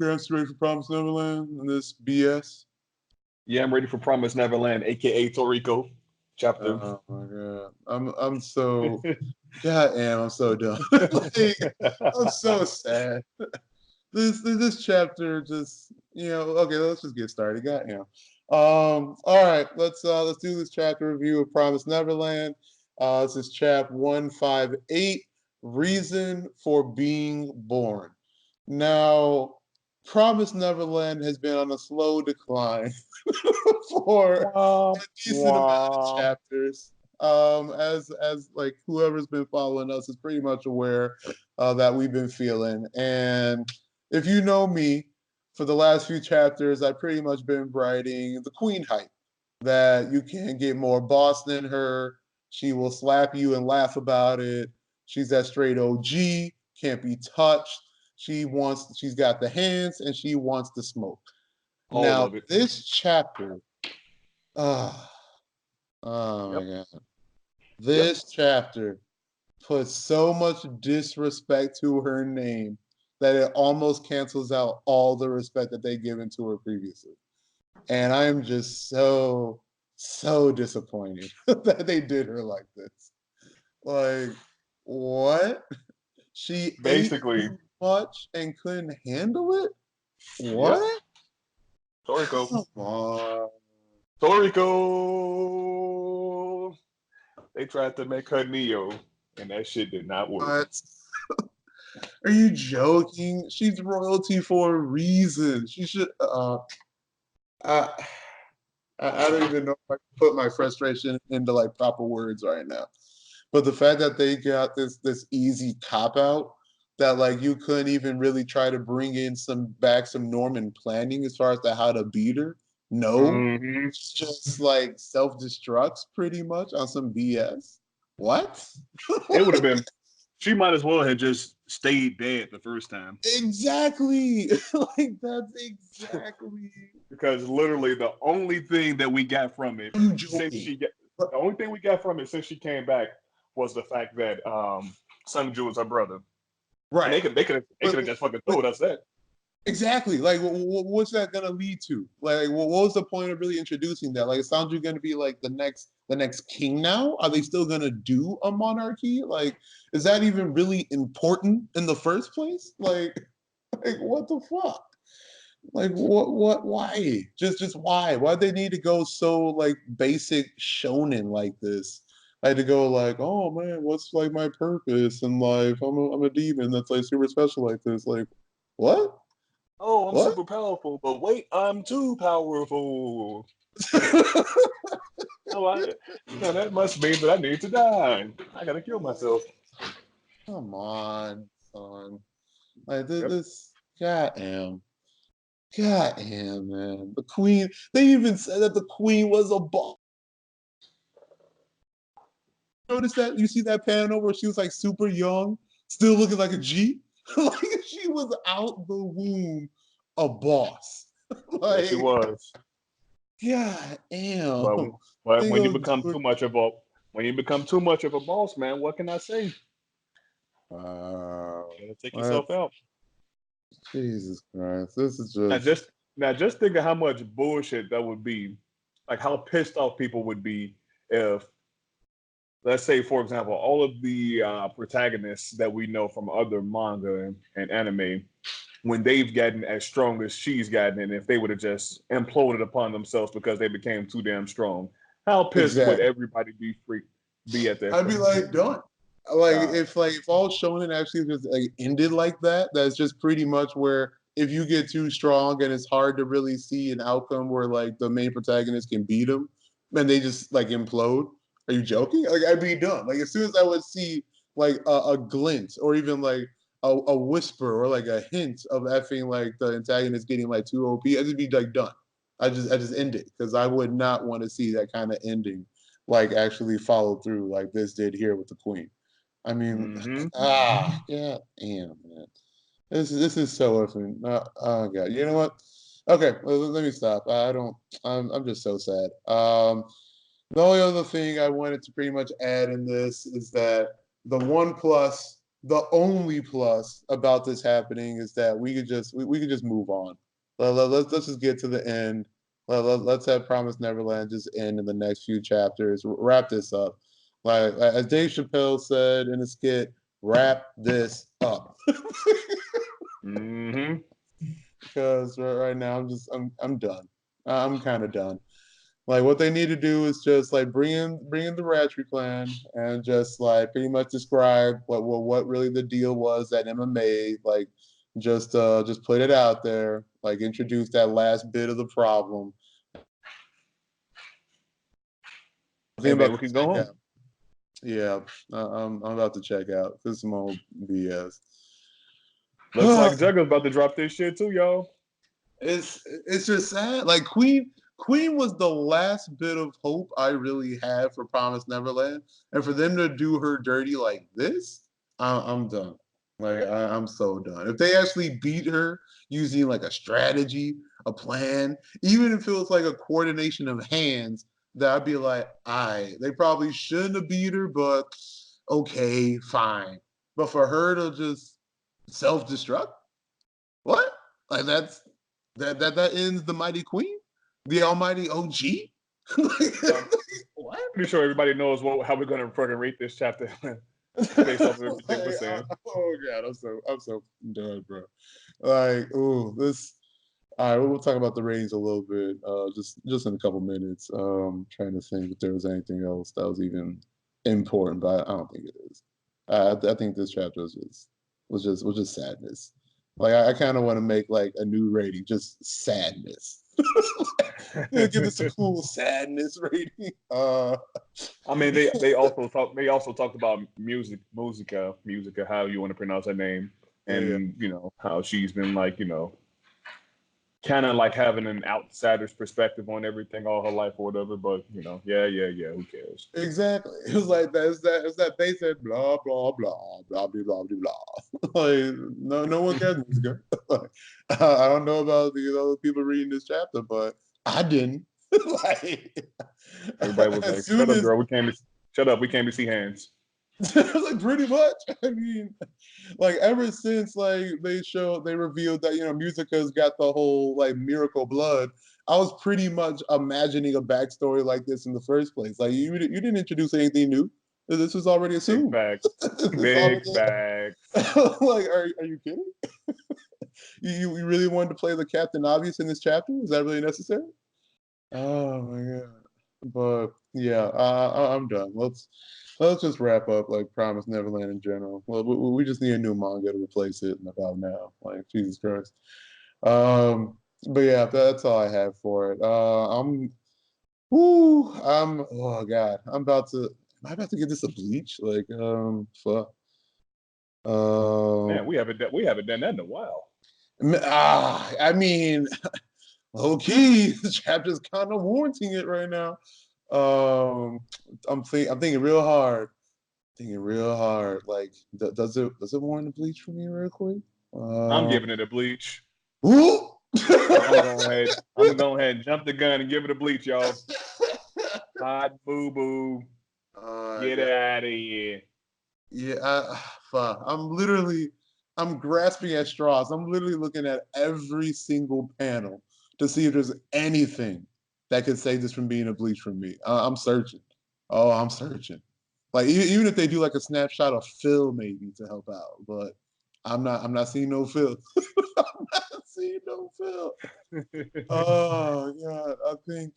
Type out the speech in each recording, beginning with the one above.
okay, I'm ready for Promised Neverland and this BS. Yeah, I'm ready for Promised Neverland, aka Toriko chapter. Oh my god, I'm so goddamn, I'm so done. Like, I'm so sad. This chapter just okay. Let's just get started. Goddamn. All right, let's do this chapter review of Promised Neverland. This is chap 158, Reason for Being Born. Now, Promised Neverland has been on a slow decline for a decent amount of chapters. As like whoever's been following us is pretty much aware that we've been feeling. And if you know me, for the last few chapters, I've pretty much been writing the queen hype, that you can't get more boss than her. She will slap you and laugh about it. She's that straight OG, can't be touched. She's got the hands and she wants to smoke. All Now, of it. this chapter, oh, oh Yep. my God. This chapter puts so much disrespect to her name that it almost cancels out all the respect that they given to her previously. And I'm just so, so disappointed that they did her like this. Like, what? She ate Basically, too much and couldn't handle it? yep. What? Toriko. Come on. Toriko. They tried to make her Neo, and that shit did not work. What? Are you joking? She's royalty for a reason. She should. I, I don't even know if I can put my frustration into like proper words right now. But the fact that they got this easy cop out, that like you couldn't even really try to bring in some Norman planning as far as to how to beat her. No, Mm-hmm. it's just like self destructs pretty much on some BS. What? It would have been. She might as well have just stayed dead the first time. Exactly. Like that's exactly. Because literally the only thing that we got from it the only thing we got from it since she came back was the fact that Sunju is her brother. Right. And they could have just fucking told us that. Exactly. Like, what's that gonna lead to? Like, what was the point of really introducing that? Like, is Sanju gonna be like the next king now? Are they still gonna do a monarchy? Like, is that even really important in the first place? Like what the fuck? Like, why? Just why? Why they need to go so like basic shonen like this? I had to go like, oh man, what's like my purpose in life? I'm a demon that's like super special like this. Like, what? Oh, I'm What? super powerful, but wait, I'm too powerful. Oh, that must mean that I need to die. I gotta kill myself. Come on, son. Like Yep. this, goddamn, goddamn, man. The queen. They even said that the queen was a boss. Notice that? You see that panel where she was like super young, still looking like a G? Like she was out the womb a boss. Yes, she Like, was. god damn. But but They when you go become do too much of a boss, man, what can I say? Wow. You gotta take yourself That's out. Jesus Christ. This is Now just just now just think of how much bullshit that would be. Like how pissed off people would be if, let's say, for example, all of the protagonists that we know from other manga and anime, when they've gotten as strong as she's gotten, and if they would have just imploded upon themselves because they became too damn strong, how pissed would exactly. everybody be at that I'd be point? like, done. Like if all shonen actually just like ended like that, that's just pretty much where if you get too strong and it's hard to really see an outcome where like the main protagonist can beat them, and they just like implode. Are you joking? Like I'd be done. Like as soon as I would see like a glint or even like a whisper or like a hint of effing like the antagonist getting like too OP, I'd just be like done. I just end it because I would not want to see that kind of ending like actually follow through like this did here with the queen. I mean, Mm-hmm. yeah, damn, man. This is so effing. Oh god, you know what? Okay, let me stop. I don't. I'm just so sad. The only other thing I wanted to pretty much add in this is that the one plus the only plus about this happening is that we could just move on. Let's just get to the end. Let's have Promised Neverland just end in the next few chapters. Wrap this up. Like as Dave Chappelle said in a skit, wrap this up. Mm-hmm. Because right now I'm done. I'm kind of done. Like what they need to do is just like bring in the Ratchet clan and just like pretty much describe what really the deal was at MMA. Like just put it out there. Like introduce that last bit of the problem. I Hey think man, about we to can go check home. out. Yeah, I'm about to check out. This is some old BS. Looks like Jugga's about to drop this shit too, y'all. It's just sad. Like Queen was the last bit of hope I really had for Promised Neverland, and for them to do her dirty like this, I'm done. Like I'm so done. If they actually beat her using like a strategy, a plan, even if it was like a coordination of hands, that I'd be like, they probably shouldn't have beat her, but okay, fine. But for her to just self-destruct, what? Like that ends the Mighty Queen, the Almighty OG. I'm What? pretty sure everybody knows how we're gonna fucking rate this chapter based off of everything we're saying. Oh god, I'm so done, bro. Like, ooh, this. All right, we'll talk about the ratings a little bit, just in a couple minutes. Trying to think if there was anything else that was even important, but I don't think it is. I think this chapter was just sadness. Like I kind of want to make like a new rating, just sadness. Yeah, give this a cool sadness rating. I mean, they also talked about musica, how you want to pronounce her name, yeah, and how she's been like kind of like having an outsider's perspective on everything all her life or whatever. But yeah, who cares? exactly. It was like that. It's that they said blah blah blah blah blah blah blah blah. Like no one cares music. Like, I don't know about the other people reading this chapter, but I didn't. Like Everybody was as like, "Shut soon up, as girl. We can't. Shut up. We can't see hands." like pretty much. I mean, like ever since like they revealed that Musica's got the whole like miracle blood. I was pretty much imagining a backstory like this in the first place. Like you didn't introduce anything new. This was already Big assumed. facts. This is Big already facts. like are you kidding? You really wanted to play the Captain Obvious in this chapter? Is that really necessary? Oh my god. But yeah, I'm done. Let's just wrap up like Promise Neverland in general. Well, we just need a new manga to replace it in about now. Like Jesus Christ. But yeah, that's all I have for it. Oh god, am I about to get this a bleach? Like, fuck. Man, Um, we haven't done that in a while. I mean, okay, the chapter's kind of warranting it right now. Um, I'm thinking real hard. Thinking real hard. Like, does it warrant a bleach for me real quick? I'm Uh, giving it a bleach. Ooh! I'm going ahead. I'm gonna go ahead and jump the gun and give it a bleach, y'all. Hot boo boo. Get God. out of here. Yeah, fuck. I'm grasping at straws. I'm literally looking at every single panel to see if there's anything that could save this from being a bleach from me. I'm searching. Oh, I'm searching. Like even if they do like a snapshot of Phil maybe to help out, but I'm not seeing no Phil. I'm not seeing no Phil. Oh God, I think.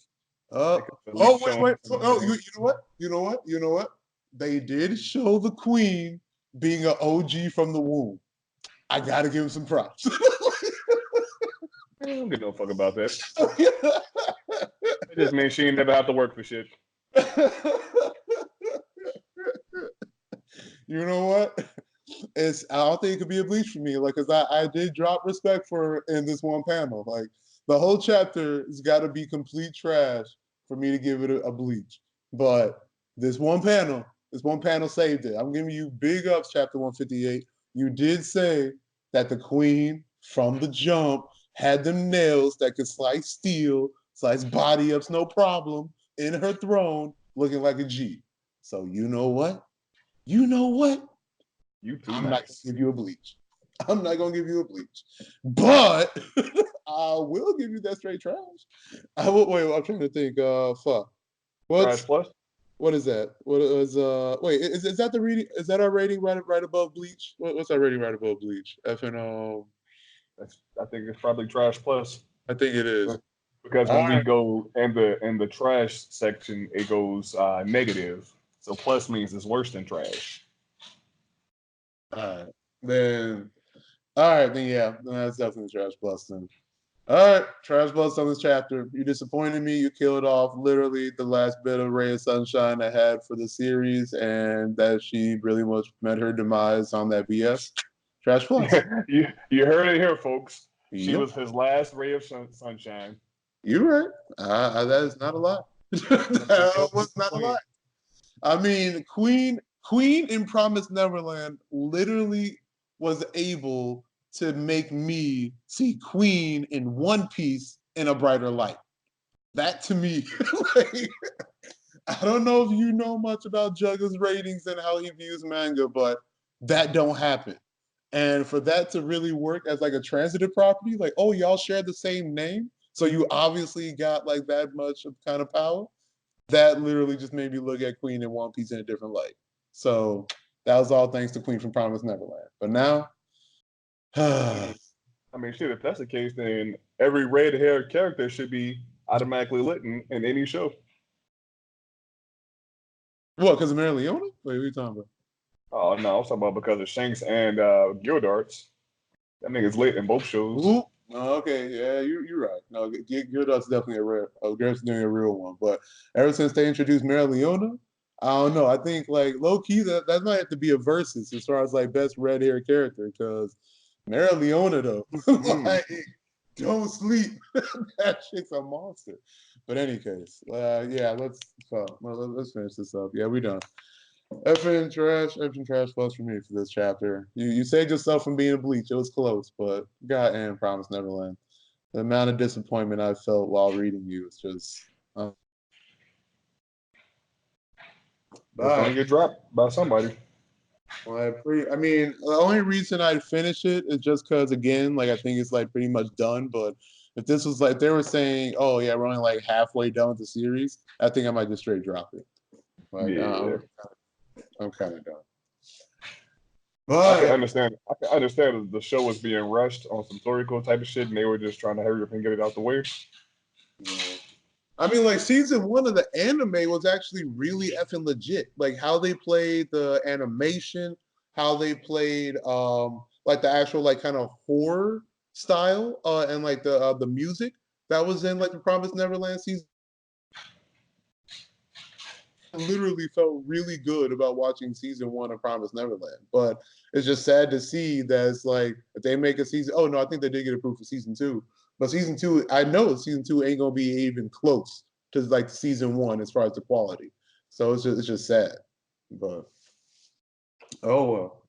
Like a Oh bleach wait, showing wait. some Oh, you things. know what? You know what? You know what? They did show the queen being an OG from the womb. I gotta give him some props. I don't give no fuck about that. It just means she ain't never have to work for shit. You know what? I don't think it could be a bleach for me. Like, cause I did drop respect for her in this one panel. Like, the whole chapter has got to be complete trash for me to give it a bleach. But this one panel saved it. I'm giving you big ups, chapter 158. You did say that the queen from the jump had them nails that could slice steel, slice body ups, no problem, in her throne, looking like a G. So you know what? You know what? You too I'm not nice. gonna give you a Bleach. I'm not gonna give you a Bleach, but I will give you that straight trash. I will, wait, I'm trying to think. Fuck. Trash What's Plus. what is that? What is wait, is that the reading? Is that our rating right above Bleach? What's our rating right above Bleach? FNO. I think it's probably Trash Plus. I think it is. Because All when we right. go in the trash section, it goes negative. So plus means it's worse than trash. All right. Then all right, then yeah, then that's definitely Trash Plus then. All right, Trash Plus on this chapter. You disappointed me. You killed off literally the last bit of ray of sunshine I had for the series, and that she really much met her demise on that BS. Trash Plus. You heard it here, folks. She Yep, was his last ray of sunshine. you're right. That is not a lie. Yep, That was not a lie. I mean, Queen in Promised Neverland literally was able to make me see Queen in One Piece in a brighter light. That to me, like, I don't know if you know much about Jugga's ratings and how he views manga, but that don't happen. And for that to really work as like a transitive property, like, oh, y'all share the same name, so you obviously got like that much of kind of power. That literally just made me look at Queen and One Piece in a different light. So that was all thanks to Queen from Promised Neverland. But now, I what? mean, shit. If that's the case, then every red-haired character should be automatically lit in any show. Because of Mary Leona? Wait, what are you talking about? Oh no, I was talking about because of Shanks and Gildarts. That nigga's lit in both shows. Ooh, oh, okay, yeah, you're right. No, Gyarados definitely a rare. Gyarados doing a real one. But ever since they introduced Mary Leona, I don't know. I think like low key that might have to be a versus as far as like best red hair character because Mary Leona though, Mm. like don't sleep. That shit's a monster. But any case, yeah, let's finish this up. Yeah, we done. Effing trash plus for me for this chapter. You saved yourself from being a Bleach. It was close, but goddamn, Promised Neverland. The amount of disappointment I felt while reading you is just. It's But gonna get dropped by somebody. I mean, the only reason I'd finish it is just because, again, like I think it's like pretty much done. But if this was like they were saying, oh yeah, we're only like halfway done with the series, I think I might just straight drop it. Like Yeah, I'm kind of done. I can But understand. I can understand the show was being rushed on some Toriko type of shit, and they were just trying to hurry up and get it out the way. yeah. I mean, like season one of the anime was actually really effing legit. Like how they played the animation, how they played like the actual like kind of horror style, and like the music that was in like the Promised Neverland season. I literally felt really good about watching season one of Promised Neverland. But it's just sad to see that it's like if they make a season. Oh no, I think they did get approved for season two. But season two, I know season two ain't gonna be even close to like season one as far as the quality. So it's just sad. But oh well.